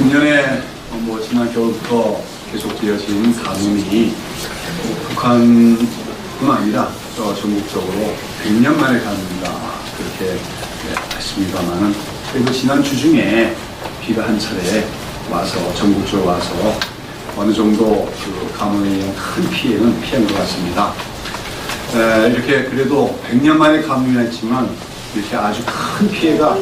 작년에 지난 겨울부터 계속되어진 가뭄이 북한뿐 아니라 전국적으로 100년 만에 가뭄이다 그렇게 했습니다만은 그래도 지난 주중에 비가 한 차례 와서 전국적으로 와서 어느 정도 그 가뭄에 의한 큰 피해는 피한 것 같습니다. 이렇게 그래도 100년 만에 가뭄이 났지만 이렇게 아주 큰 피해가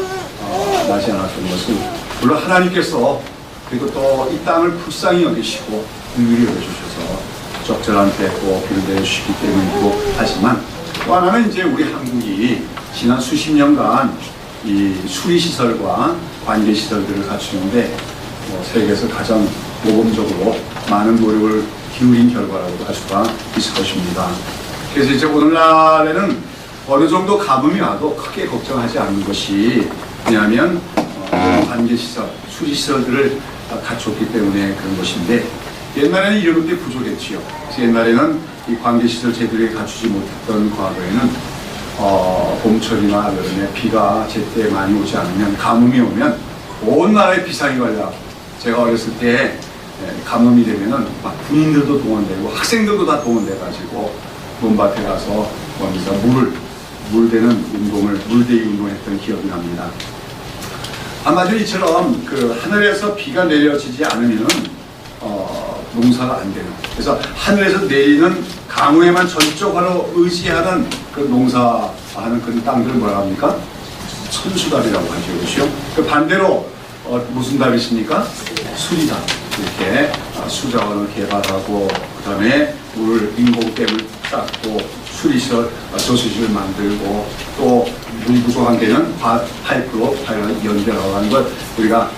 나지 않았던 것은 물론 하나님께서 그리고 또 이 땅을 불쌍히 여기시고 긍휼히 여겨주셔서 적절한 때고 비를 내주시기 때문이고 하지만 또 하나는 이제 우리 한국이 지난 수십 년간 이 수리시설과 관계시설들을 갖추는데 세계에서 가장 모범적으로 많은 노력을 기울인 결과라고 할 수가 있을 것입니다. 그래서 이제 오늘날에는 어느 정도 가뭄이 와도 크게 걱정하지 않는 것이 왜냐하면 관계시설, 수리시설들을 갖췄기 때문에 그런 것인데 옛날에는 이런 것들이 부족했지요. 그래서 옛날에는 이 관계시설 제대로 갖추지 못했던 과거에는 봄철이나 여름에 비가 제때 많이 오지 않으면 가뭄이 오면 온 나라에 비상이 걸려. 제가 어렸을 때 가뭄이 되면은 막 군인들도 동원되고 학생들도 다 동원돼가지고 논밭에 가서 거기서 물대는 운동을 물대기 운동했던 기억이 납니다. 한마디로 이처럼 그 하늘에서 비가 내려지지 않으면 농사가 안 되는. 그래서 하늘에서 내리는 강우에만 전적으로 의지하는 그 농사하는 그런 땅들을 뭐라 합니까? 천수답이라고 하죠, 그렇죠? 그 반대로 무슨 답이십니까? 수리답. 이렇게 수자원을 개발하고 그다음에 물을 인공댐을 쌓고 수리시설, 저수지를 만들고 또 물이 부족한 데는 파이프로 연결하고 하는 것 우리가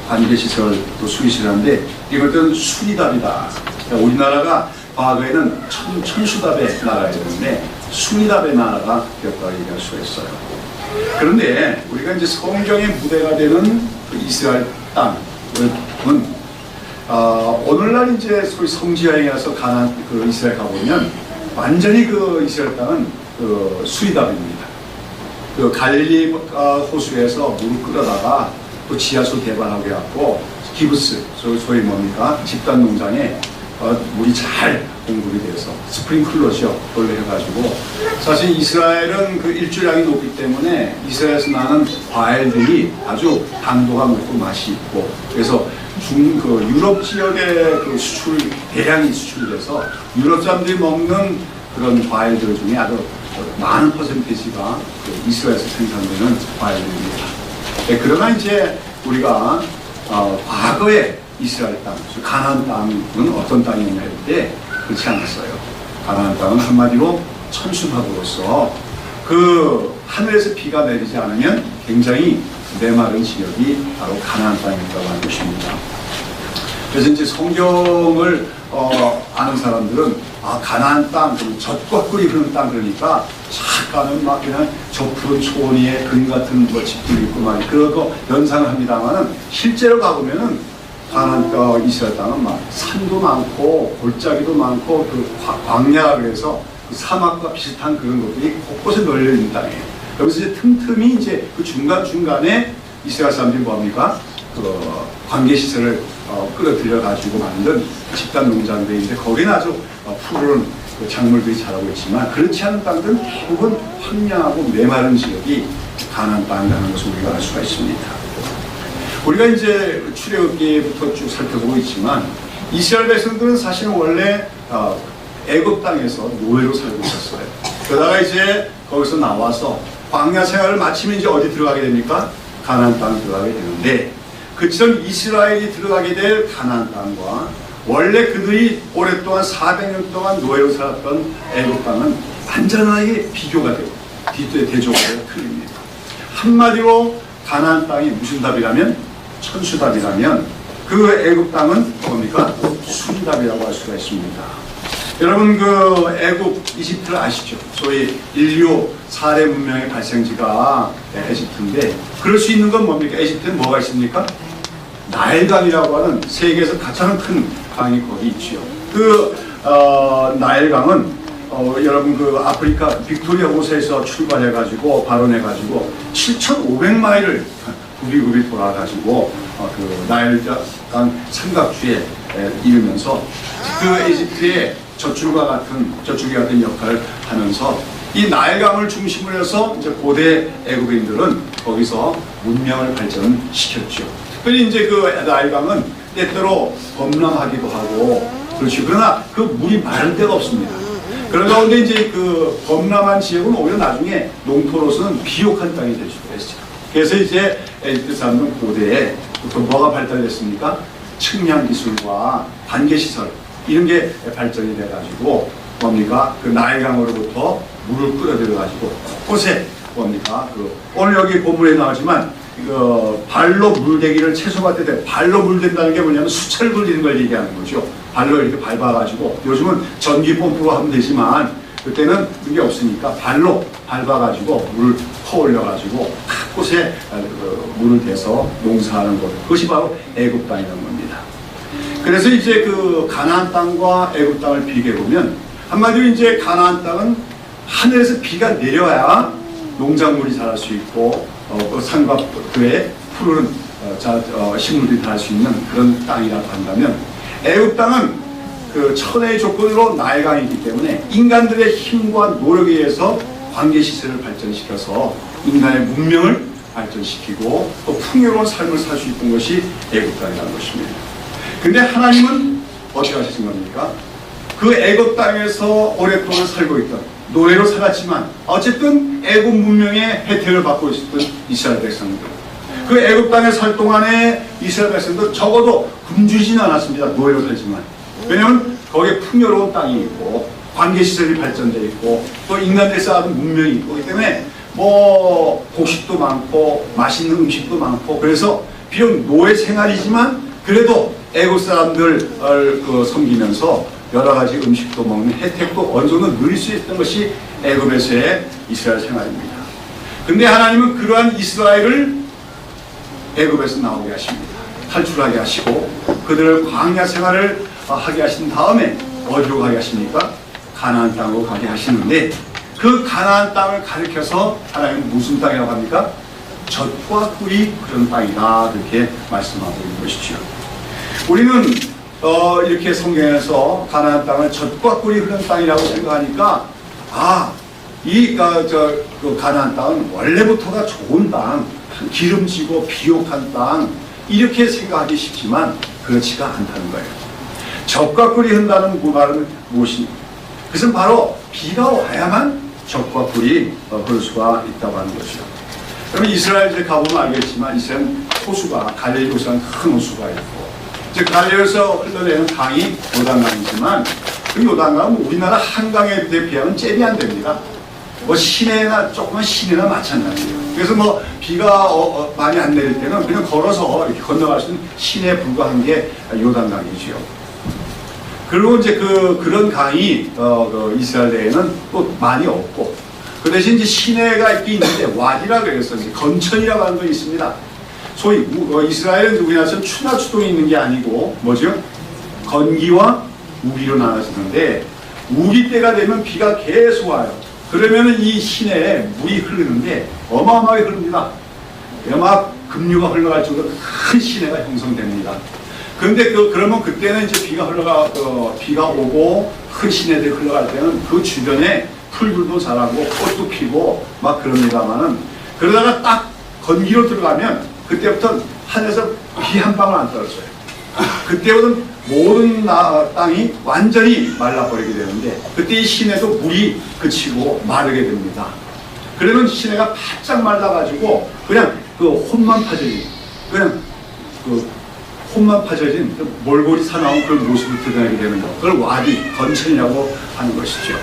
관계시설 또 수리시설인데 이것들은 수리답이다. 그러니까 우리나라가 과거에는 천수답의 나라였는데 수리답의 나라가 되었다고 얘기할 수가 있어요. 그런데 우리가 이제 성경의 무대가 되는 그 이스라엘 땅은 오늘날 이제 소위 성지 여행에서 가난 그 이스라엘 가보면 완전히 그 이스라엘 땅은 그 수리답입니다. 그 갈릴리 호수에서 물을 끌어다가 또 지하수 개발하게 해갖고 기브스 소위 뭡니까 집단 농장에 물이 잘 공급이 돼서 스프링클러죠. 그걸로 해가지고 사실 이스라엘은 그 일조량이 높기 때문에 이스라엘에서 나는 과일들이 아주 당도가 높고 맛이 있고 그래서 그 유럽 지역의 그 수출 대량이 수출돼서 유럽 사람들이 먹는 그런 과일들 중에 아주 많은 퍼센티지가 그 이스라엘에서 생산되는 과일들입니다. 네, 그러나 이제 우리가 과거에 이스라엘 땅, 가나안 땅은 어떤 땅이냐 할 때 그렇지 않았어요. 가나안 땅은 한마디로 천수답으로서 그 하늘에서 비가 내리지 않으면 굉장히 메마른 지역이 바로 가나안 땅이라고 하는 것입니다. 그래서 이제 성경을 아는 사람들은 가나안 땅, 젖과 꿀이 흐르는 땅 그러니까 쫙 가면 막 그냥 저 푸른 초원위에 금 같은 집들이 있고 막 그러고 연상을 합니다만은 실제로 가보면은 가나안 이스라엘 땅은 막 산도 많고 골짜기도 많고 그 광야 그래서 그 사막과 비슷한 그런 것들이 곳곳에 널려 있는 땅이에요. 여기서 이제 틈틈이 이제 그 중간중간에 이스라엘 사람들이 뭡니까? 그 관계시설을 끌어들여 가지고 만든 집단 농장들인데 거기는 아주 푸른 그 작물들이 자라고 있지만 그렇지 않은 땅들은 대부분 황량하고 메마른 지역이 가나안 땅이라는 것을 우리가 알 수가 있습니다. 우리가 이제 출애굽기부터 쭉 살펴보고 있지만 이스라엘 백성들은 사실 원래 애굽 땅에서 노예로 살고 있었어요. 그러다가 이제 거기서 나와서 광야 생활을 마치면 이제 어디 들어가게 됩니까? 가나안 땅 들어가게 되는데 그처럼 이스라엘이 들어가게 될 가나안 땅과 원래 그들이 오랫동안 400년 동안 노예로 살았던 애굽 땅은 완전하게 비교가 되고 대조가 되고 틀립니다. 한마디로 가나안 땅이 무슨 답이라면 천수답이라면 그 애굽 땅은 뭡니까? 수리답이라고 할 수가 있습니다. 여러분 그 애굽 이집트를 아시죠? 소위 인류 4대 문명의 발생지가 에집트인데 그럴 수 있는 건 뭡니까? 에집트에 뭐가 있습니까? 나일강이라고 하는 세계에서 가장 큰 강이 거기 있지요. 그 나일강은 여러분 그 아프리카 빅토리아 호수에서 출발해가지고 발원해가지고 7,500마일을 굽이굽이 돌아가지고 그 나일강 삼각주에 이르면서 그 에집트의 젖줄기 같은 역할을 하면서 이 나일강을 중심으로 해서 이제 고대 애국인들은 거기서 문명을 발전시켰죠. 특별히 이제 그 나일강은 때때로 범람하기도 하고 그렇죠. 그러나 그 물이 마를 데가 없습니다. 그런 가운데 이제 그 범람한 지역은 오히려 나중에 농토로서는 비옥한 땅이 될 수가 있죠. 그래서 이제 에집트 사람들은 고대에 또 뭐가 발달됐습니까? 측량 기술과 관계 시설 이런 게 발전이 돼가지고 뭡니까? 그 나일강으로부터 물을 끌어들여가지고 곳곳에 뭡니까? 그 오늘 여기 본문에 나오지만 그 발로 물대기를 채소밭에 대 발로 물댄다는 게 뭐냐면 수철 굴리는 걸 얘기하는 거죠. 발로 이렇게 밟아가지고 요즘은 전기 펌프로 하면 되지만 그때는 그게 없으니까 발로 밟아가지고 물을 퍼올려가지고 각 곳에 물을 대서 농사하는 것, 그것이 바로 애굽 땅이라는 겁니다. 그래서 이제 그 가나안 땅과 애굽 땅을 비교해 보면 한마디로 이제 가나안 땅은 하늘에서 비가 내려야 농작물이 자랄 수 있고 그 산과 그에 푸른 식물들이 자랄 수 있는 그런 땅이라고 한다면 애굽 땅은 그 천혜의 조건으로 나일강이기 때문에 인간들의 힘과 노력에 의해서 관계시설을 발전시켜서 인간의 문명을 발전시키고 또 풍요로운 삶을 살 수 있던 것이 애굽 땅이라는 것입니다. 근데 하나님은 어떻게 하신 겁니까? 그 애굽 땅에서 오랫동안 살고 있던 노예로 살았지만 어쨌든 애굽 문명의 혜택을 받고 있었던 이스라엘 백성들, 그 애굽 땅에 살 동안에 이스라엘 백성들 적어도 굶주리진 않았습니다. 노예로 살지만. 왜냐하면 거기에 풍요로운 땅이 있고 관계시설이 발전되어 있고 또 인간들이 쌓은 문명이 있고 그렇기 때문에 뭐 곡식도 많고 맛있는 음식도 많고 그래서 비록 노예 생활이지만 그래도 애굽 사람들을 섬기면서 여러 가지 음식도 먹는 혜택도 어느 정도 누릴 수 있었던 것이 애굽에서의 이스라엘 생활입니다. 근데 하나님은 그러한 이스라엘을 애굽에서 나오게 하십니다. 탈출하게 하시고 그들을 광야 생활을 하게 하신 다음에 어디로 가게 하십니까? 가나안 땅으로 가게 하시는데 그 가나안 땅을 가리켜서 하나님은 무슨 땅이라고 합니까? 젖과 꿀이 흐르는 땅이다 그렇게 말씀하고 있는 것이죠. 우리는 이렇게 성경에서 가나안 땅을 젖과 꿀이 흐르는 땅이라고 생각하니까 그 가나안 땅은 원래부터가 좋은 땅, 기름지고 비옥한 땅 이렇게 생각하기 쉽지만 그렇지가 않다는 거예요. 젖과 꿀이 흐른다는 그 말은 무엇입니까? 그것은 바로 비가 와야만 젖과 꿀이 흐를 수가 있다고 하는 것이죠. 그러면 이스라엘에 가보면 알겠지만 이스라엘은 호수가 갈릴리 호수라는 큰 호수가 있고 즉 갈릴리에서 흘러내는 강이 요단강이지만 그 요단강은 우리나라 한강에 비하면 잽이 안 됩니다. 뭐 시내나 조그만 시내나 마찬가지예요. 그래서 뭐 비가 많이 안 내릴 때는 그냥 걸어서 이렇게 건너갈 수 있는 시내에 불과한 게 요단강이지요. 그리고 이제 그런 강이 이스라엘에는 또 많이 없고 그 대신 이제 시내가 있긴 있는데 와디라고 해서 건천이라고 하는 거 있습니다. 소위 이스라엘은 우리나라처럼 추나 추동이 있는 게 아니고 뭐죠? 건기와 우기로 나눠지는데 우기 때가 되면 비가 계속 와요. 그러면 이 시내에 물이 흐르는데 어마어마하게 흐릅니다. 막 급류가 흘러갈 정도로 큰 시내가 형성됩니다. 그런데 그러면 그때는 이제 비가 오고 큰 시내들이 흘러갈 때는 그 주변에 풀들도 자라고 꽃도 피고 막 그럽니다만은 그러다가 딱 건기로 들어가면 그때부터 하늘에서 비 한 방울 안 떨어져요. 그때부터는 모든 땅이 완전히 말라버리게 되는데 그때 이 시내도 물이 그치고 마르게 됩니다. 그러면 시내가 바짝 말라가지고 그냥 혼만 파져진 몰골이 사나운 그런 모습을 드러내게 되는 것. 그걸 와디, 건천이라고 하는 것이죠.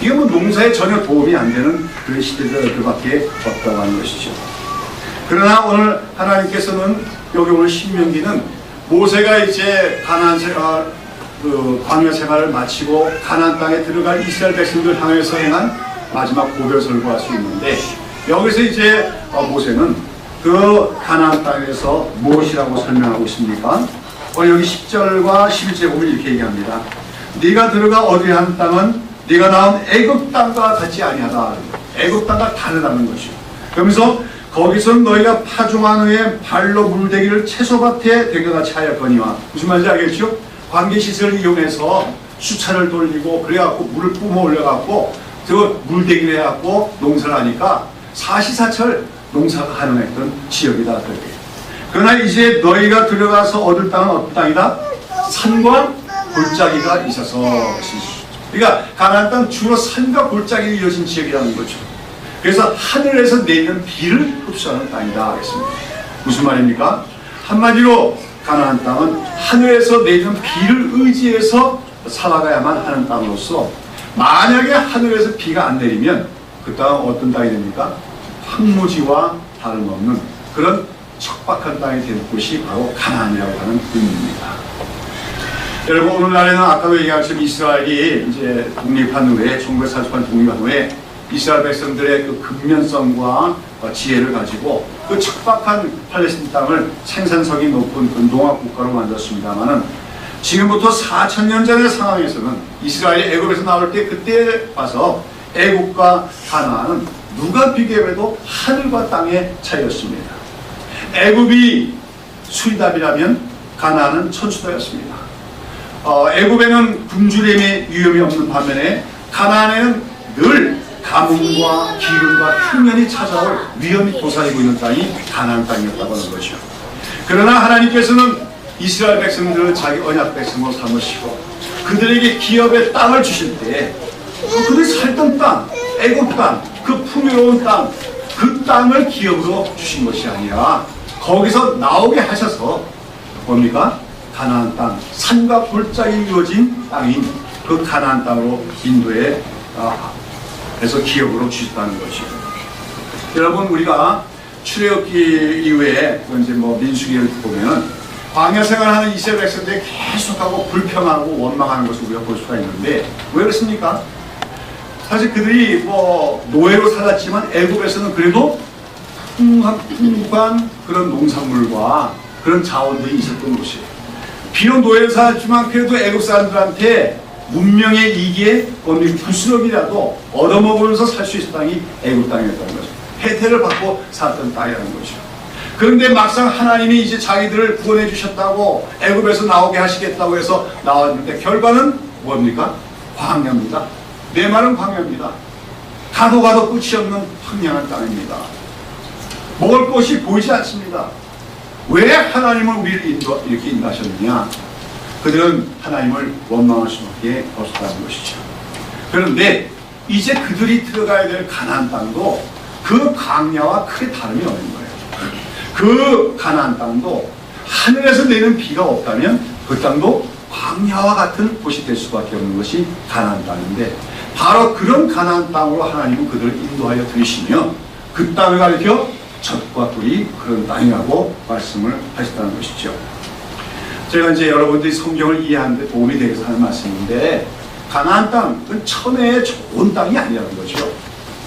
이게 뭐 농사에 전혀 도움이 안 되는 그런 시대들밖에 없다고 하는 것이죠. 그러나 오늘 하나님께서는 여기 오늘 신명기는 모세가 이제 가나안 광야 생활을 마치고 가나안 땅에 들어갈 이스라엘 백성들 향해서 행한 마지막 고별 설교할 수 있는데 여기서 이제 모세는 그 가나안 땅에서 무엇이라고 설명하고 있습니까? 여기 10절과 11절에 보면 이렇게 얘기합니다. 네가 들어가 얻으려는 땅은 네가 나온 애굽 땅과 같지 아니하다. 애굽 땅과 다르다는 것이요. 그러면서 거기서는 너희가 파종한 후에 발로 물대기를 채소밭에 된것같이 하였거니와. 무슨 말인지 알겠죠? 관계시설을 이용해서 수차를 돌리고 그래갖고 물을 뿜어 올려갖고 그 물대기를 해갖고 농사를 하니까 사시사철 농사가 가능했던 지역이다. 그러나 이제 너희가 들어가서 얻을 땅은 어떤 땅이다? 산과 골짜기가 있어서. 그러니까 가나안 땅 주로 산과 골짜기로 이어진 지역이라는 거죠. 그래서 하늘에서 내리는 비를 흡수하는 땅이다 하겠습니다. 무슨 말입니까? 한마디로 가나안 땅은 하늘에서 내리는 비를 의지해서 살아가야만 하는 땅으로서 만약에 하늘에서 비가 안 내리면 그 땅은 어떤 땅이 됩니까? 황무지와 다름없는 그런 척박한 땅이 된 곳이 바로 가나안이라고 하는 의미입니다. 여러분, 오늘날에는 아까도 얘기하신 이스라엘이 이제 독립한 후에 1948년 독립한 후에 이스라엘 백성들의 그 근면성과 지혜를 가지고 그 척박한 팔레스틴 땅을 생산성이 높은 그 농업국가로 만들었습니다만은 지금부터 4,000년 전의 상황에서는 이스라엘이 애굽에서 나올 때 그때 봐서 애굽과 가나안은 누가 비교해도 하늘과 땅의 차이였습니다. 애굽이 수리답이라면 가나안은 천수도였습니다. 애굽에는 굶주림의 위험이 없는 반면에 가나안에는 늘 가뭄과 기근과 흉년이 찾아올 위험이 도사리고 있는 땅이 가나안 땅이었다고 하는 것이죠. 그러나 하나님께서는 이스라엘 백성들을 자기 언약 백성으로 삼으시고 그들에게 기업의 땅을 주실 때 그들이 살던 땅, 애굽 땅, 그 풍요로운 땅, 그 땅을 기업으로 주신 것이 아니라 거기서 나오게 하셔서 뭡니까? 가나안 땅, 산과 골짜기 이루어진 땅인 그 가나안 땅으로 인도에 해서 기업으로 주셨다는 것이죠. 여러분, 우리가 출애굽기 이후에 이제 뭐 민수기를 보면은 광야 생활하는 이스라엘 백성들이 계속하고 불평하고 원망하는 것을 우리가 볼 수가 있는데 왜 그렇습니까? 사실 그들이 뭐 노예로 살았지만 애굽에서는 그래도 풍부한 그런 농산물과 그런 자원들이 있었던 곳이에요. 비록 노예로 살았지만 그래도 애굽 사람들한테 문명의 이기에 부스러기라도 얻어먹으면서 살 수 있었던 땅이 애굽 땅이었다는 거죠. 혜택을 받고 살았던 땅이라는 거죠. 그런데 막상 하나님이 이제 자기들을 구원해 주셨다고 애굽에서 나오게 하시겠다고 해서 나왔는데 결과는 뭡니까? 광야입니다. 내 말은 광야입니다. 가도 가도 끝이 없는 황량한 땅입니다. 먹을 것이 보이지 않습니다. 왜 하나님은 우리를 이렇게 인도하셨느냐? 그들은 하나님을 원망할 수밖에 없었다는 것이죠. 그런데 이제 그들이 들어가야 될 가나안 땅도 그 광야와 크게 다름이 없는 거예요. 그 가나안 땅도 하늘에서 내리는 비가 없다면 그 땅도 광야와 같은 곳이 될 수밖에 없는 것이 가나안 땅인데 바로 그런 가나안 땅으로 하나님은 그들을 인도하여 들이시며 그 땅을 가리켜 젖과 꿀이 그런 땅이라고 말씀을 하셨다는 것이죠. 제가 이제 여러분들이 성경을 이해하는 데 도움이 되겠어 하는 말씀인데 가나안 땅은 천혜의 좋은 땅이 아니라는 거죠.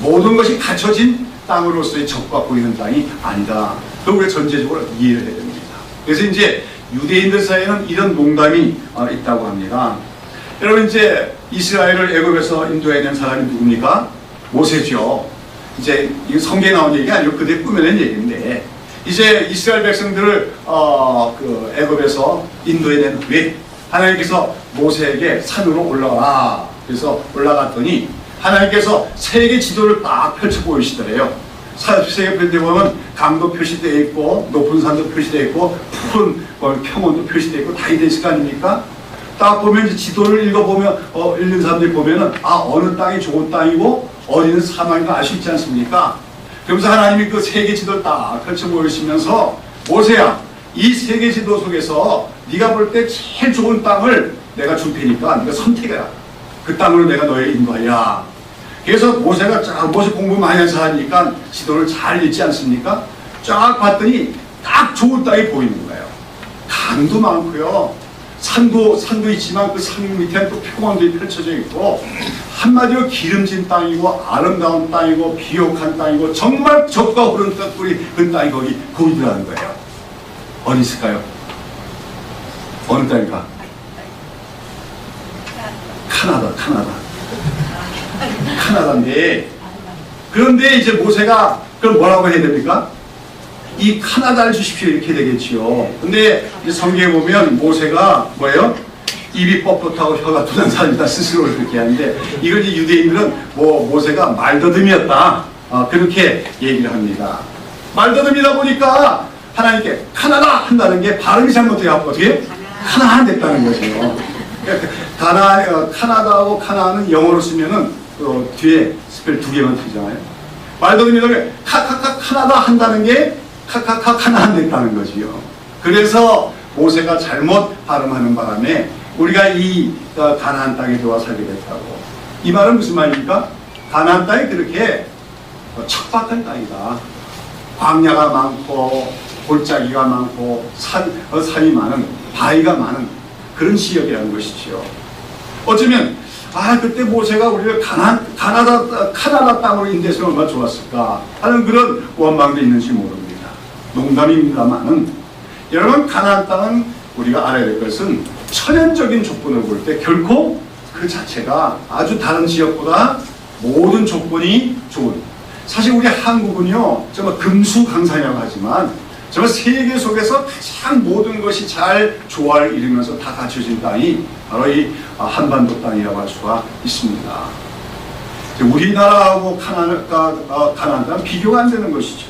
모든 것이 갖춰진 땅으로서의 젖과 꿀이 있는 땅이 아니다. 그걸 우리가 전제적으로 이해를 해야 됩니다. 그래서 이제 유대인들 사이에는 이런 농담이 있다고 합니다. 여러분, 이제 이스라엘을 애굽에서 인도해야 되는 사람이 누굽니까? 모세죠. 이제 이 성경에 나온 얘기가 아니고 그들이 꾸며낸 얘기인데 이제 이스라엘 백성들을 그 애굽에서 인도해낸 후에 하나님께서 모세에게 산으로 올라가라. 그래서 올라갔더니 하나님께서 세계 지도를 딱 펼쳐 보이시더래요. 세계 표시되어 보면 강도 표시되어 있고 높은 산도 표시되어 있고 푸른 평원도 표시되어 있고 다 되어 있을 거 아닙니까? 딱 보면 이제 지도를 읽어보면 읽는 사람들이 보면은 어느 땅이 좋은 땅이고 어디는 사막인가 알 수 있지 않습니까? 그러면서 하나님이 그 세계 지도를 딱 펼쳐 보이시면서 모세야, 이 세계 지도 속에서 네가 볼 때 제일 좋은 땅을 내가 줄 테니까 네가 선택해라. 그 땅으로 내가 너를 인도하야. 그래서 모세가 모세 공부 많이 한 사람이니까 지도를 잘 읽지 않습니까? 쫙 봤더니 딱 좋은 땅이 보이는 거예요. 강도 많고요. 산도 있지만 그 산 밑에는 또 평원들이 펼쳐져 있고 한마디로 기름진 땅이고 아름다운 땅이고 비옥한 땅이고 정말 젖과 흐르는 꿀이 그 땅이 거기 보이더라는 거예요. 어디 있을까요? 어느 땅일까? 카나다인데 그런데 이제 모세가 그럼 뭐라고 해야 됩니까? 이 카나다를 주십시오 이렇게 되겠지요. 근데 성경에 보면 모세가 뭐예요? 입이 뻣뻣하고 혀가 둔한 사람이다 스스로 그렇게 하는데 이걸 이제 유대인들은 모세가 말더듬이었다 그렇게 얘기를 합니다. 말더듬이다 보니까 하나님께 카나다 한다는 게 발음이 잘못돼갖고 어떻게 카나안 됐다는 거죠. 카나다하고 카나안은 영어로 쓰면은 뒤에 스펠 두 개만 틀잖아요. 말더듬이다 카나다 한다는 게 카나안 됐다는 거지요. 그래서 모세가 잘못 발음하는 바람에 우리가 이 가나안 땅에 들어와 살게 됐다고. 이 말은 무슨 말입니까? 가나안 땅이 그렇게 척박한 땅이다. 광야가 많고 골짜기가 많고 산이 많은 바위가 많은 그런 지역이라는 것이죠. 어쩌면 그때 모세가 우리를 카나다 땅으로 인도했으면 얼마나 좋았을까 하는 그런 원망도 있는지 모릅니다. 농담입니다만은 여러분 가나안 땅은 우리가 알아야 될 것은 천연적인 조건을 볼 때 결코 그 자체가 아주 다른 지역보다 모든 조건이 좋은, 사실 우리 한국은요 정말 금수강산이라고 하지만 정말 세계 속에서 가장 모든 것이 잘 조화를 이루면서 다 갖춰진 땅이 바로 이 한반도 땅이라고 할 수가 있습니다. 우리나라하고 가나안 땅은 비교가 안 되는 것이죠.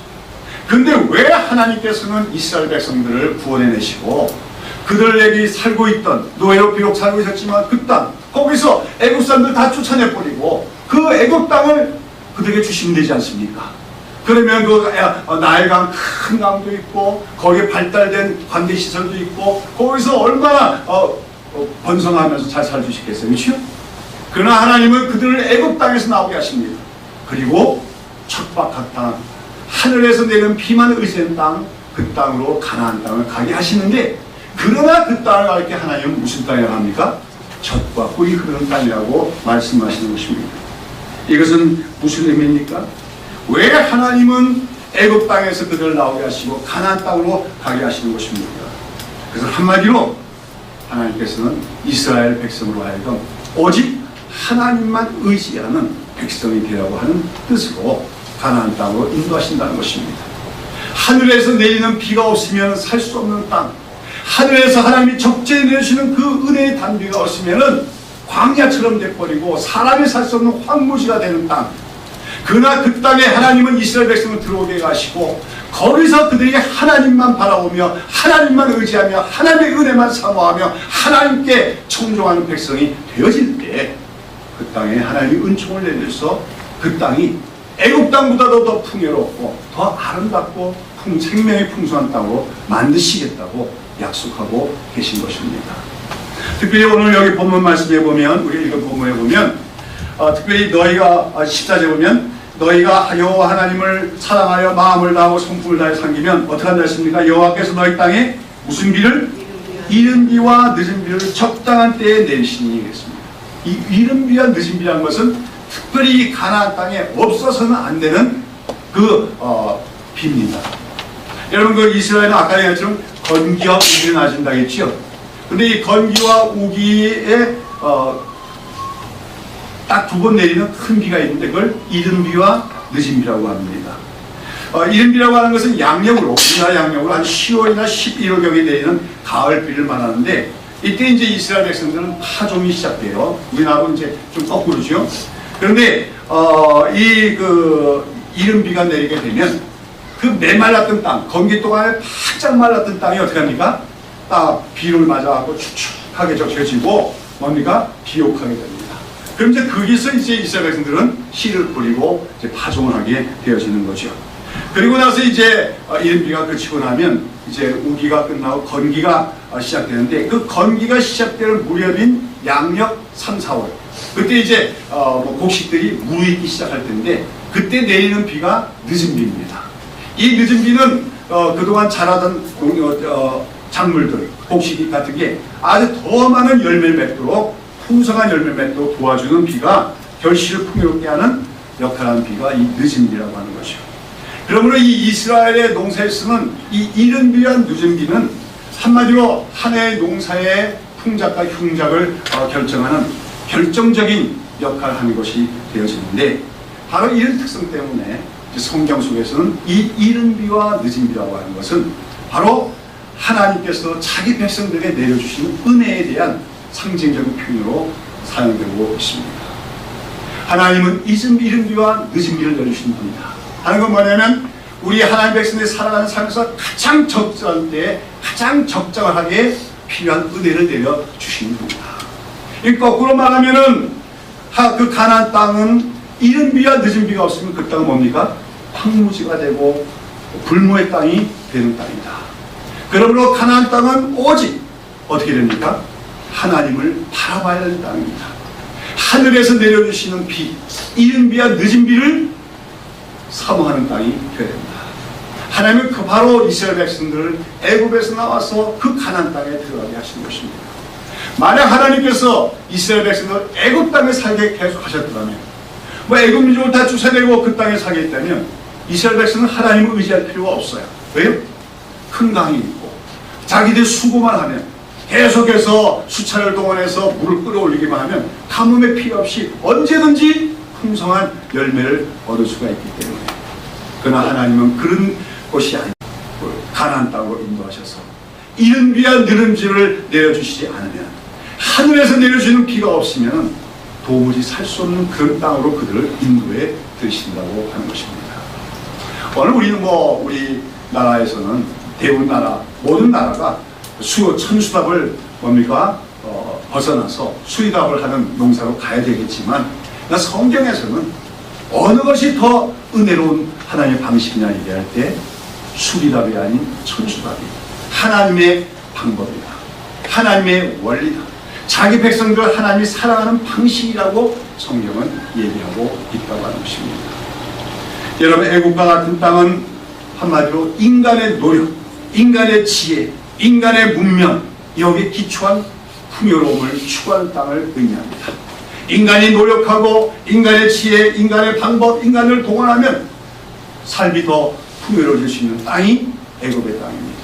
근데 왜 하나님께서는 이스라엘 백성들을 구원해내시고 그들에게 살고 있던, 노예로 비록 살고 있었지만 그 땅, 거기서 애국 사람들 다 쫓아내버리고 그 애국 땅을 그들에게 주시면 되지 않습니까? 그러면 그 나일강 큰 강도 있고 거기에 발달된 관계시설도 있고 거기서 얼마나 번성하면서 잘 살주시겠어요. 그렇죠? 그러나 하나님은 그들을 애국 땅에서 나오게 하십니다. 그리고 척박한 땅, 하늘에서 내리는 비만 의지한 땅, 그 땅으로 가나안 땅을 가게 하시는데, 그러나 그 땅을 갈 때 하나님은 무슨 땅이라고 합니까? 젖과 꿀이 흐르는 땅이라고 말씀하시는 것입니다. 이것은 무슨 의미입니까? 왜 하나님은 애굽 땅에서 그들을 나오게 하시고 가나안 땅으로 가게 하시는 것입니까? 그래서 한마디로 하나님께서는 이스라엘 백성으로 하여금 오직 하나님만 의지하는 백성이 되라고 하는 뜻으로 가나안 땅으로 인도하신다는 것입니다. 하늘에서 내리는 비가 없으면 살 수 없는 땅, 하늘에서 하나님이 적재해 내주시는 그 은혜의 단비가 없으면은 광야처럼 돼버리고 사람이 살 수 없는 황무지가 되는 땅. 그러나 그 땅에 하나님은 이스라엘 백성을 들어오게 하시고 거기서 그들이 하나님만 바라보며 하나님만 의지하며 하나님의 은혜만 사모하며 하나님께 청종하는 백성이 되어질 때 그 땅에 하나님이 은총을 내려서 그 땅이 애국 땅보다도 더 풍요롭고 더 아름답고 생명이 풍성한 땅으로 만드시겠다고 약속하고 계신 것입니다. 특별히 오늘 여기 본문 말씀에 보면, 우리 읽은 본문에 보면 특별히 너희가 14절 보면 너희가 여호와 하나님을 사랑하여 마음을 다하고 성품을 다해 섬기면 어떻게 한다 했습니까? 여호와께서 너희 땅에 무슨 비를? 이른 비와 늦은 비를 적당한 때에 내리시니 했습니다. 이 이른 비와 늦은 비라는 것은 특별히 가나안 땅에 없어서는 안 되는 그 비입니다. 여러분 그 이스라엘은 아까 얘기했처럼 건기와 우기를 나신다 했죠. 근데 이 건기와 우기에 딱 두 번 내리는 큰 비가 있는데 그걸 이른 비와 늦은 비라고 합니다. 이른 비라고 하는 것은 양력으로, 우리나라 양력으로 한 10월이나 11월경에 내리는 가을 비를 말하는데, 이때 이제 이스라엘 백성들은 파종이 시작돼요. 우리나라는 이제 좀 거꾸로죠. 그런데 이른 비가 내리게 되면 그 메말랐던 땅, 건기 동안에 바짝 말랐던 땅이 어떻게 합니까? 딱 비를 맞아갖고 축축하게 적셔지고 뭡니까? 비옥하게 됩니다. 그럼 이제 거기서 이제 이스라엘 백성들은 씨를 뿌리고 이제 파종을 하게 되어지는 거죠. 그리고 나서 이제 이른 비가 그치고 나면 이제 우기가 끝나고 건기가 시작되는데, 그 건기가 시작되는 무렵인 양력 3, 4월, 그때 이제 곡식들이 무르익기 시작할 텐데 그때 내리는 비가 늦은 비입니다. 이 늦은 비는 그동안 자라던 작물들, 곡식 같은 게 아주 더 많은 열매를 맺도록, 풍성한 열매를 맺도록 도와주는 비가 결실을 풍요롭게 하는 역할을 하는 비가 이 늦은 비라고 하는 것이죠. 그러므로 이 이스라엘의 농사에 쓰는 이 이른 비와 늦은 비는 한마디로 한 해의 농사의 풍작과 흉작을 결정하는 결정적인 역할을 하는 것이 되어지는데, 바로 이런 특성 때문에 성경 속에서는 이 이른 비와 늦은 비라고 하는 것은 바로 하나님께서 자기 백성들에게 내려주시는 은혜에 대한 상징적인 표현으로 사용되고 있습니다. 하나님은 이른 비와 늦은 비를 내려주시는 분이다 하는 건 뭐냐면, 우리 하나님 백성들이 살아가는 삶에서 가장 적절한 때에 가장 적절하게 필요한 은혜를 내려주시는 분이다. 거꾸로 말하면은 그 가나안 땅은 이른 비와 늦은 비가 없으면 그 땅은 뭡니까? 황무지가 되고 불모의 땅이 되는 땅이다. 그러므로 가나안 땅은 오직 어떻게 됩니까? 하나님을 바라봐야 하는 땅입니다. 하늘에서 내려주시는 비, 이른 비와 늦은 비를 사모하는 땅이 되어야 됩니다. 하나님은 바로 이스라엘 백성들을 애굽에서 나와서 그 가나안 땅에 들어가게 하신 것입니다. 만약 하나님께서 이스라엘 백성들을 애굽 땅에 살게 계속 하셨다면, 애굽 민족을 다 쫓아내고 그 땅에 살게 했다면 이스라엘 백성은 하나님을 의지할 필요가 없어요. 왜요? 큰 강이 있고 자기들 수고만 하면, 계속해서 수차를 동원해서 물을 끌어올리기만 하면 가뭄에 필요 없이 언제든지 풍성한 열매를 얻을 수가 있기 때문에. 그러나 하나님은 그런 곳이 아니고 가나안 땅으로 인도하셔서 이른 비와 늦은 비를 내려주시지 않으면, 하늘에서 내려주는 비가 없으면 도무지 살 수 없는 그런 땅으로 그들을 인도해 드신다고 하는 것입니다. 오늘 우리는 우리 나라에서는 대부분 나라, 모든 나라가 천수답을 벗어나서 수의답을 하는 농사로 가야 되겠지만, 성경에서는 어느 것이 더 은혜로운 하나님의 방식이냐 얘기할 때 수리답이 아닌 천수답이 하나님의 방법이다, 하나님의 원리다, 자기 백성들을 하나님이 사랑하는 방식이라고 성경은 얘기하고 있다고 하는 것입니다. 여러분, 애국과 같은 땅은 한마디로 인간의 노력, 인간의 지혜, 인간의 문명, 여기에 기초한 풍요로움을 추구하는 땅을 의미합니다. 인간이 노력하고 인간의 지혜, 인간의 방법, 인간을 동원하면 삶이 더 풍요로워질 수 있는 땅이 애굽의 땅입니다.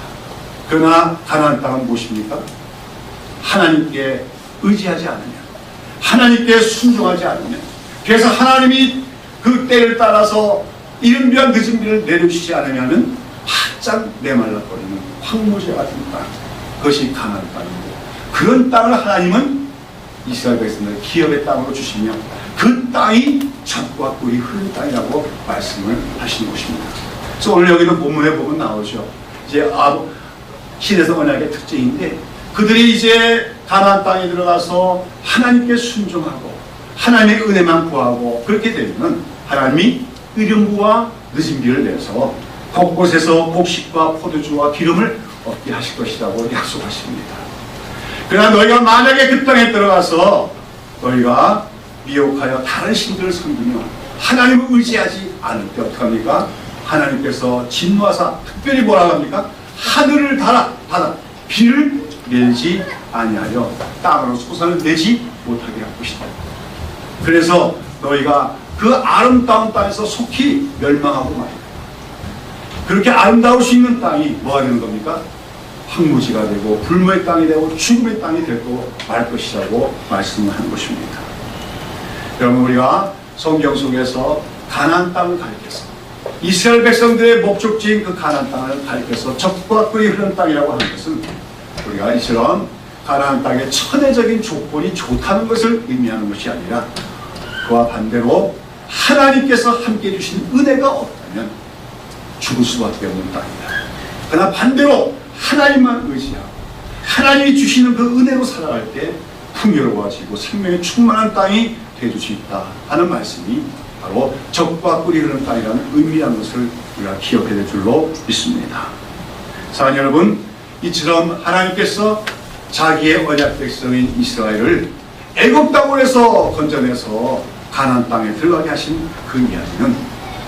그러나 가나안 땅은 무엇입니까? 하나님께 의지하지 않으면, 하나님께 순종하지 않으면, 그래서 하나님이 그 때를 따라서 이른 비와 늦은 비를 내려주시지 않으면 바짝 메말라버리는 황무지 같은 땅, 그것이 가나안 땅입니다. 그런 땅을 하나님은 이스라엘 백성들 기업의 땅으로 주시며 그 땅이 젖과 꿀이 흐르는 땅이라고 말씀을 하시는 것입니다. 그래서 오늘 여기는 본문에 보면 나오죠. 이제 신에서 언약의 특징인데, 그들이 이제 가나안 땅에 들어가서 하나님께 순종하고 하나님의 은혜만 구하고 그렇게 되면 하나님이 이른 비와 늦은 비를 내서 곳곳에서 곡식과 포도주와 기름을 얻게 하실 것이라고 약속하십니다. 그러나 너희가 만약에 그 땅에 들어가서 너희가 미혹하여 다른 신들을 섬기며 하나님을 의지하지 않을 때 어떡합니까? 하나님께서 진노하사 특별히 뭐라고 합니까? 하늘을 닫아 비를 내지 아니하여 땅으로 소산을 내지 못하게 할 것이다. 그래서 너희가 그 아름다운 땅에서 속히 멸망하고 말이다. 그렇게 아름다울 수 있는 땅이 뭐가 되는 겁니까? 황무지가 되고 불모의 땅이 되고 죽음의 땅이 되고 말 것이라고 말씀을 하는 것입니다. 여러분, 우리가 성경 속에서 가나안 땅을 가리켜서 이스라엘 백성들의 목적지인 그 가나안 땅을 가리켜서 젖과 꿀이 흐르는 땅이라고 하는 것은 우리가 이처럼 가나안 땅의 천혜적인 조건이 좋다는 것을 의미하는 것이 아니라 그와 반대로 하나님께서 함께 해주신 은혜가 없다면 죽을 수밖에 없는 땅이다. 그러나 반대로 하나님만 의지하고 하나님이 주시는 그 은혜로 살아갈 때 풍요로워지고 생명이 충만한 땅이 되어줄 수 있다 하는 말씀이 바로 젖과 꿀이 흐르는 땅이라는 의미라는 것을 우리가 기억해야 될 줄로 믿습니다. 사랑하는 여러분, 이처럼 하나님께서 자기의 언약 백성인 이스라엘을 애굽 땅에서 건져내서 가나안 땅에 들어가게 하신 그 이야기는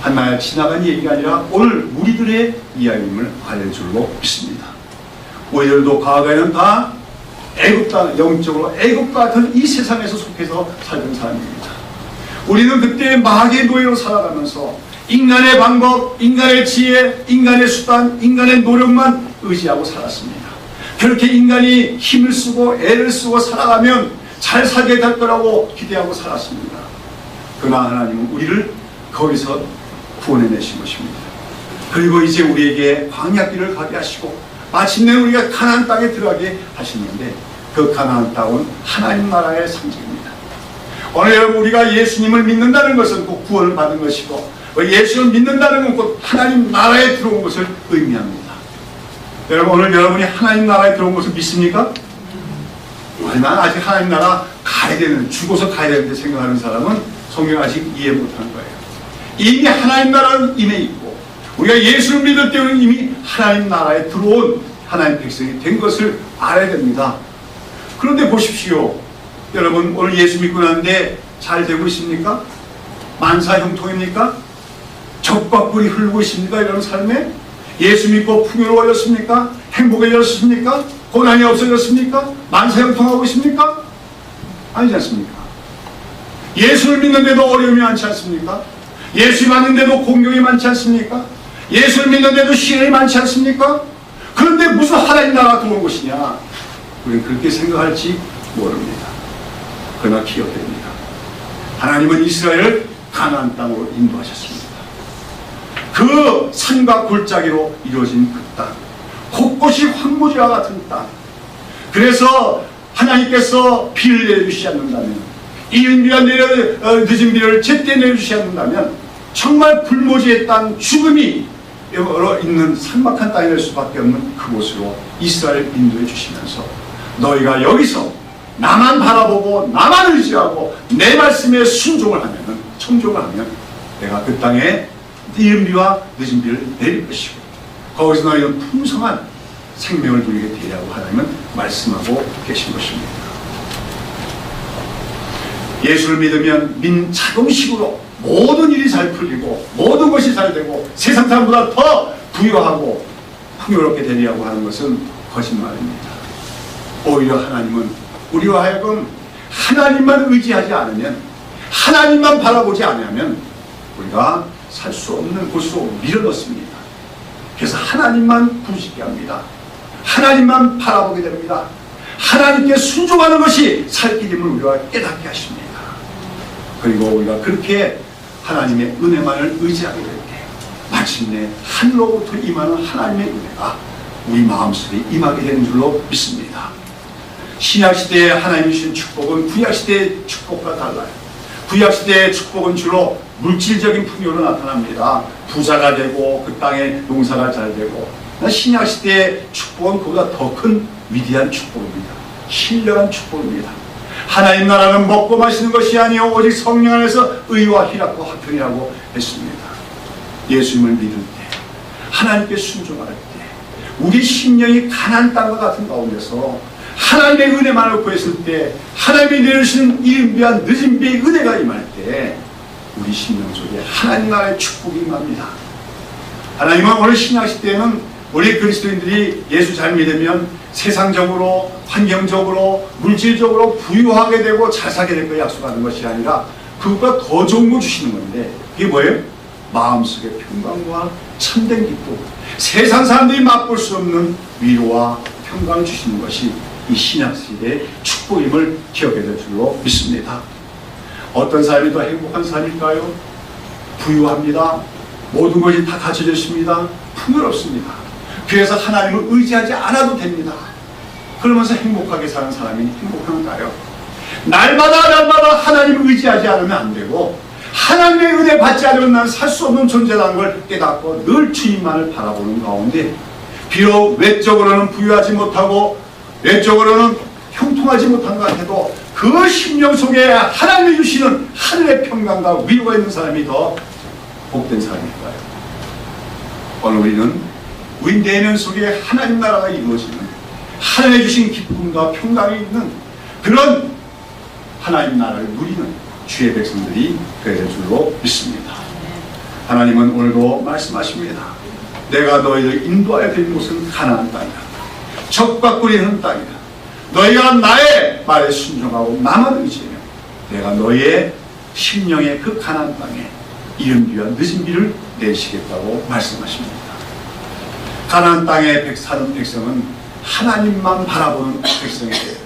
한날 지나간 얘기가 아니라 오늘 우리들의 이야기임을 알릴 줄로 믿습니다. 우리들도 과거에는 다 애굽 땅, 영적으로 애굽과 같은 이 세상에서 속해서 살던 사람입니다. 우리는 그때 마귀의 노예로 살아가면서 인간의 방법, 인간의 지혜, 인간의 수단, 인간의 노력만 의지하고 살았습니다. 그렇게 인간이 힘을 쓰고 애를 쓰고 살아가면 잘 살게 될 거라고 기대하고 살았습니다. 그러나 하나님은 우리를 거기서 구원해내신 것입니다. 그리고 이제 우리에게 광야길을 가게 하시고 마침내 우리가 가나안 땅에 들어가게 하시는데, 그 가나안 땅은 하나님 나라의 상징입니다. 오늘 여러분, 우리가 예수님을 믿는다는 것은 꼭 구원을 받은 것이고, 예수를 믿는다는 건 꼭 하나님 나라에 들어온 것을 의미합니다. 여러분, 오늘 여러분이 하나님 나라에 들어온 것을 믿습니까? 하지만 아직 하나님 나라 가야 되는, 죽어서 가야 되는데 생각하는 사람은 성경 아직 이해 못하는 거예요. 이미 하나님 나라는 임해 있고, 우리가 예수를 믿을 때는 이미 하나님 나라에 들어온 하나님 백성이 된 것을 알아야 됩니다. 그런데 보십시오. 여러분, 오늘 예수 믿고 나는데 잘 되고 있습니까? 만사형통입니까? 적과 꿀이 흐르고 있습니까? 이런 삶에 예수 믿고 풍요로워졌습니까? 행복해졌습니까? 고난이 없어졌습니까? 만사형통하고 있습니까? 아니지 않습니까? 예수를 믿는데도 어려움이 많지 않습니까? 예수 믿는데도 공경이 많지 않습니까? 예수를 믿는데도 시련이 많지 않습니까? 그런데 무슨 하나님 나라가 들어온 것이냐? 우리는 그렇게 생각할지 모릅니다. 그러나 기억해야 됩니다. 하나님은 이스라엘을 가나안 땅으로 인도하셨습니다. 그 산과 골짜기로 이루어진 그 땅, 곳곳이 황무지와 같은 땅. 그래서 하나님께서 비를 내려주시지 않는다면, 이른 비가 늦은 비를 제때 내려주시지 않는다면 정말 불모지의 땅, 죽음이 있는 삭막한 땅이 될 수밖에 없는 그곳으로 이스라엘을 인도해 주시면서, 너희가 여기서 나만 바라보고 나만 의지하고 내 말씀에 순종을 하면은, 청종을 하면 내가 그 땅에 이른 비와 늦은 비를 내릴 것이고, 거기서 너희는 풍성한 생명을 누리게 되리라고 하나님은 말씀하고 계신 것입니다. 예수를 믿으면 자동식으로 모든 일이 잘 풀리고 모든 것이 잘 되고 세상 사람보다 더 부유하고 풍요롭게 되리라고 하는 것은 거짓말입니다. 오히려 하나님은 우리와 하여금 하나님만 의지하지 않으면, 하나님만 바라보지 않으면 우리가 살 수 없는 곳으로 밀어넣습니다. 그래서 하나님만 부르짖게 합니다. 하나님만 바라보게 됩니다. 하나님께 순종하는 것이 살 길임을 우리가 깨닫게 하십니다. 그리고 우리가 그렇게 하나님의 은혜만을 의지하게 될 때 마침내 하늘로부터 임하는 하나님의 은혜가 우리 마음속에 임하게 되는 줄로 믿습니다. 신약시대에 하나님이 주신 축복은 구약시대의 축복과 달라요. 구약시대의 축복은 주로 물질적인 풍요로 나타납니다. 부자가 되고 그 땅에 농사가 잘 되고. 신약시대의 축복은 그보다 더 큰 위대한 축복입니다. 신령한 축복입니다. 하나님 나라는 먹고 마시는 것이 아니요 오직 성령 안에서 의와 희락과 화평이라고 했습니다. 예수님을 믿을 때, 하나님께 순종할 때, 우리 심령이 가나안 땅과 같은 가운데서 하나님의 은혜만을 구했을 때, 하나님이 내려주시는 이른 비와 늦은 비의 은혜가 임할 때 우리 심령 속에 하나님 나라의 축복이 임합니다. 하나님은 오늘 신약시대에는 우리 그리스도인들이 예수 잘 믿으면 세상적으로, 환경적으로, 물질적으로 부유하게 되고 잘 살게 될 걸 약속하는 것이 아니라 그것보다 더 좋은 거 주시는 건데, 그게 뭐예요? 마음속의 평강과 참된 기쁨, 세상 사람들이 맛볼 수 없는 위로와 평강을 주시는 것이 이 신약시대의 축복임을 기억해야 될 줄로 믿습니다. 어떤 사람이 더 행복한 삶일까요? 부유합니다. 모든 것이 다 갖춰져 있습니다. 풍요롭습니다. 그래서 하나님을 의지하지 않아도 됩니다. 그러면서 행복하게 사는 사람이 행복한가요? 날마다 하나님을 의지하지 않으면 안 되고, 하나님의 은혜 받지 않으면 난 살 수 없는 존재라는 걸 깨닫고 늘 주님만을 바라보는 가운데, 비록 외적으로는 부유하지 못하고 외적으로는 형통하지 못한 것 같아도 그 심령 속에 하나님이 주시는 하늘의 평강과 위로가 있는 사람이 더 복된 사람일까요? 오늘 우리는 우리 내면 속에 하나님 나라가 이루어지는, 하나님이 주신 기쁨과 평강이 있는 그런 하나님 나라를 누리는 주의 백성들이 되어야 될 줄로 믿습니다. 하나님은 오늘도 말씀하십니다. 내가 너희를 인도하여 될 곳은 가나안 땅이다. 적과 꿀이 흐르는 땅이다. 너희가 나의 말에 순종하고 나만 의지하며 내가 너희의 심령의 그 가나안 땅에 이른 비와 늦은 비를 내시겠다고 말씀하십니다. 가나안 땅에 사는 백성은 하나님만 바라보는 백성이에요.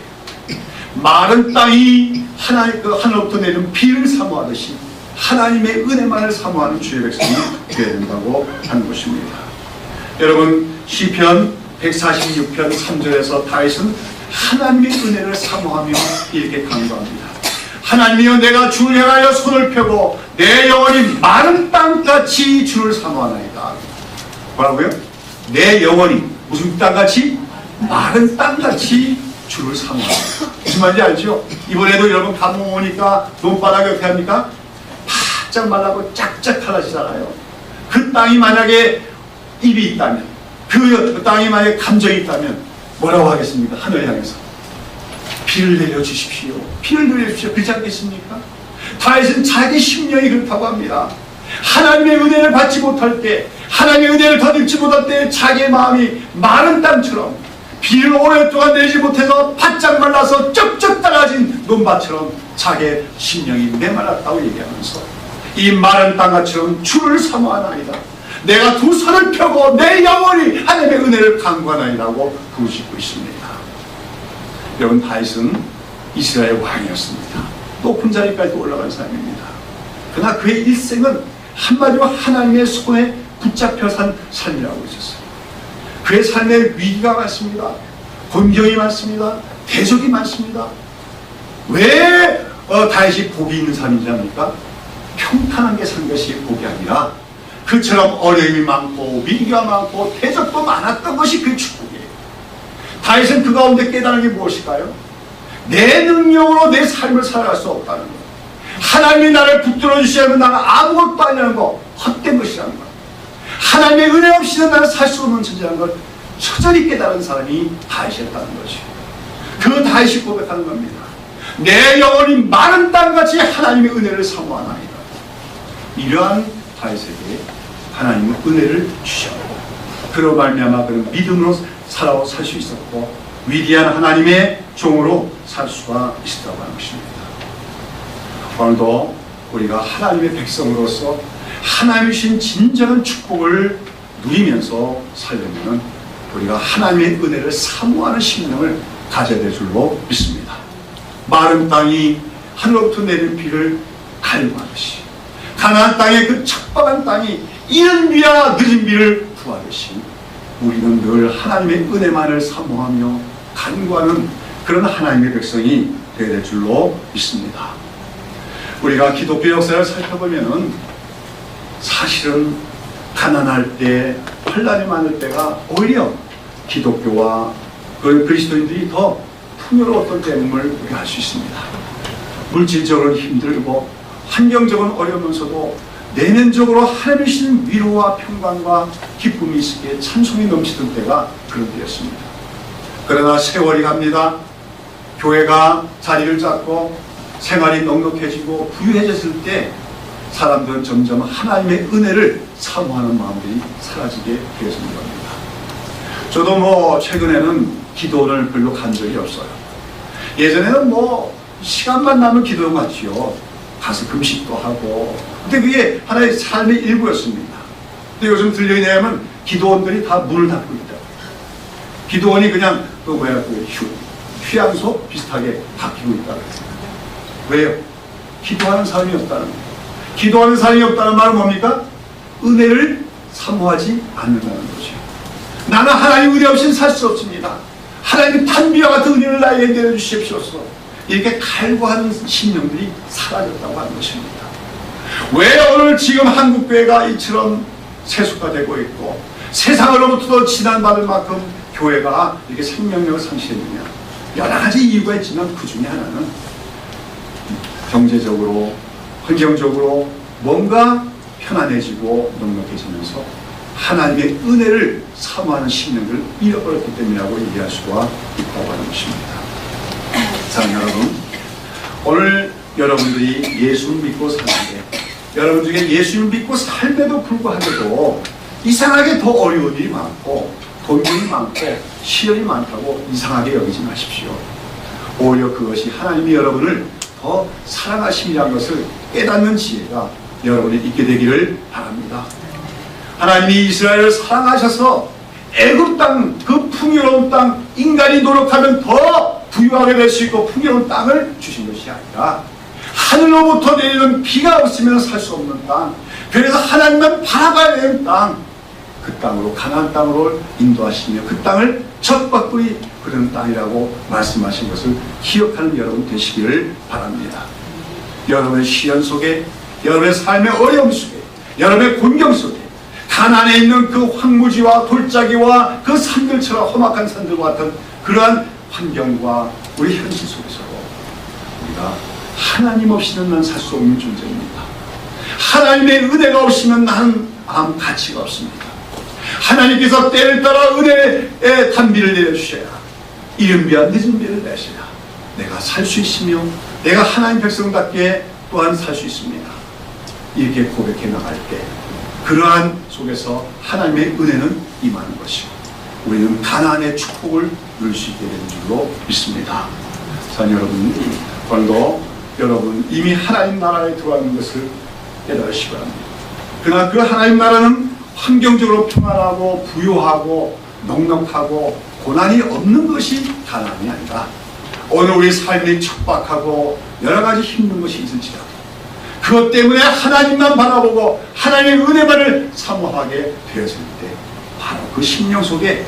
마른 땅이 하늘로부터 내리는 비를 사모하듯이 하나님의 은혜만을 사모하는 주의 백성이 되어야 된다고 하는 것입니다. 여러분, 시편 146편 3절에서 다윗은 하나님의 은혜를 사모하며 이렇게 강조합니다. 하나님이여, 내가 주를 향하여 손을 펴고 내 영혼이 마른 땅같이 주를 사모하나이다. 뭐라고요? 내 영혼이 무슨 땅같이? 마른 땅같이 주를 사모하나이다. 무슨 말인지 알죠? 이번에도 여러분 가뭄 오니까 논바닥이 어떻게 합니까? 바짝 말라고 짝짝 갈라지잖아요. 그 땅이 만약에 입이 있다면, 그 땅이 만약에 감정이 있다면 뭐라고 하겠습니까? 하늘 향해서 비를 내려주십시오. 비를 내려주십시오. 그렇지 않겠습니까? 다윗은 자기 심령이 그렇다고 합니다. 하나님의 은혜를 받지 못할 때, 하나님의 은혜를 더듬지 못할 때 자기의 마음이 마른 땅처럼, 비를 오랫동안 내지 못해서 바짝 말라서 쩍쩍 떨어진 논밭처럼 자기의 심령이 메말랐다고 얘기하면서 이 마른 땅같처럼 주를 사모하나이다. 내가 두 손을 펴고 내 영혼이 하나님의 은혜를 간구하나이라고 부르짖고 있습니다. 여러분, 다윗은 이스라엘 왕이었습니다. 높은 자리까지 올라간 사람입니다. 그러나 그의 일생은 한마디로 하나님의 손에 붙잡혀 산 삶이라고 있었어요. 그의 삶에 위기가 많습니다. 곤경이 많습니다. 대적이 많습니다. 왜 다윗이 복이 있는 사람인지 압니까? 평탄하게 산 것이 복이 아니라 그처럼 어려움이 많고 위기가 많고 대적도 많았던 것이 그 축복이에요. 다윗은 그 가운데 깨달은 게 무엇일까요? 내 능력으로 내 삶을 살아갈 수 없다는 것, 하나님이 나를 붙들어 주시지 않으면 나는 아무것도 아니라는 것, 헛된 것이라는 것, 하나님의 은혜 없이는 나는 살 수 없는 존재라는 걸 처절히 깨달은 사람이 다윗이었다는 거죠. 그 다윗이 고백하는 겁니다. 내 영혼이 마른 땅같이 하나님의 은혜를 사모하나이다. 이러한 다윗에게 하나님은 은혜를 주셨고, 그로 말미암아 그는 믿음으로 살 수 있었고 위대한 하나님의 종으로 살 수가 있었다고 하는 것입니다. 오늘도 우리가 하나님의 백성으로서 하나님이 주신 진정한 축복을 누리면서 살려면 우리가 하나님의 은혜를 사모하는 심령을 가져야 될 줄로 믿습니다. 마른 땅이 하늘로부터 내린 비를 갈망하듯이, 가나안 땅의 그 척박한 땅이 이른 비와 늦은 비를 구하듯이 우리는 늘 하나님의 은혜만을 사모하며 간구하는 그런 하나님의 백성이 되어야 될 줄로 믿습니다. 우리가 기독교 역사를 살펴보면은 사실은 가난할 때, 환난이 많을 때가 오히려 기독교와 그리스도인들이 더 풍요로웠던 때임을 우리가 알 수 있습니다. 물질적으로는 힘들고 환경적으로는 어려우면서도 내면적으로 하나님이 주신 위로와 평강과 기쁨이 있기에 찬송이 넘치던 때가 그런 때였습니다. 그러나 세월이 갑니다. 교회가 자리를 잡고 생활이 넉넉해지고 부유해졌을 때 사람들은 점점 하나님의 은혜를 사모하는 마음들이 사라지게 되어지는 겁니다. 저도 최근에는 기도를 별로 간 적이 없어요. 예전에는 시간만 나면 기도를 갔지요. 가서 금식도 하고. 근데 그게 하나의 삶의 일부였습니다. 근데 요즘 들리냐면 기도원들이 다 문을 닫고 있다. 기도원이 그냥 휴양소 비슷하게 바뀌고 있다. 왜요? 기도하는 사람이 없다는 거예요. 기도하는 사람이 없다는 말은 뭡니까? 은혜를 사모하지 않는다는 거죠. 나는 하나님 은혜 없이는 살 수 없습니다. 하나님 탄비와 같은 은혜를 나에게 내려주십시오소. 이렇게 갈구하는 심령들이 사라졌다고 하는 것입니다. 왜 오늘 지금 한국교회가 이처럼 세속화되고 있고 세상으로부터 진한받을 만큼 교회가 이렇게 생명력을 상실했느냐? 여러 가지 이유가 있지만 그 중에 하나는 경제적으로, 환경적으로 뭔가 편안해지고 넉넉해지면서 하나님의 은혜를 사모하는 심령들을 잃어버렸기 때문이라고 얘기할 수가 있다고 하는 것입니다. 사랑하는 여러분, 오늘 여러분들이 예수를 믿고 사는데, 여러분 중에 예수를 믿고 삶에도 불구하고도 이상하게 더 어려운 일이 많고 돈이 많고 시련이 많다고 이상하게 여기지 마십시오. 오히려 그것이 하나님이 여러분을 더 사랑하심이라는 것을 깨닫는 지혜가 여러분이 있게 되기를 바랍니다. 하나님이 이스라엘을 사랑하셔서 애굽 땅, 그 풍요로운 땅, 인간이 노력하면 더 부유하게 될 수 있고 풍요로운 땅을 주신 것이 아니라 하늘로부터 내리는 비가 없으면 살 수 없는 땅, 그래서 하나님만 바라봐야 되는 땅, 그 땅으로, 가나안 땅으로 인도하시며 그 땅을 젖밥꿀이 흐르는 땅이라고 말씀하신 것을 기억하는 여러분 되시기를 바랍니다. 여러분의 시련 속에, 여러분의 삶의 어려움 속에, 여러분의 곤경 속에, 가나안에 있는 그 황무지와 돌짜기와 그 산들처럼 험악한 산들과 같은 그러한 환경과 우리 현실 속에서 우리가 하나님 없이는 난 살 수 없는 존재입니다. 하나님의 은혜가 없이면 나는 아무 가치가 없습니다. 하나님께서 때를 따라 은혜의 단비를 내려주셔야, 이른 비와 늦은 비를 내셔야 내가 살 수 있으며 내가 하나님 백성답게 또한 살 수 있습니다. 이렇게 고백해 나갈 때 그러한 속에서 하나님의 은혜는 임하는 것이고 우리는 가나안의 축복을 누릴 수 있게 되는 줄로 믿습니다. 사랑 여러분, 오늘도 여러분 이미 하나님 나라에 들어가는 것을 깨달으시기 바랍니다. 그러나 그 하나님 나라는 환경적으로 평안하고 부유하고 넉넉하고 고난이 없는 것이 가나안이 아니다. 오늘 우리 삶이 척박하고 여러 가지 힘든 것이 있을지라도 그것 때문에 하나님만 바라보고 하나님의 은혜만을 사모하게 되었을 때 바로 그 심령 속에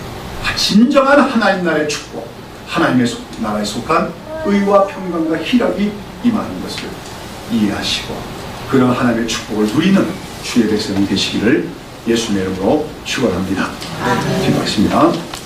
진정한 하나님 나라의 축복, 하나님의 나라에 속한 의와 평강과 희락이 임하는 것을 이해하시고 그런 하나님의 축복을 누리는 주의 백성이 되시기를 예수님의 이름으로 축원합니다. 기도하겠습니다.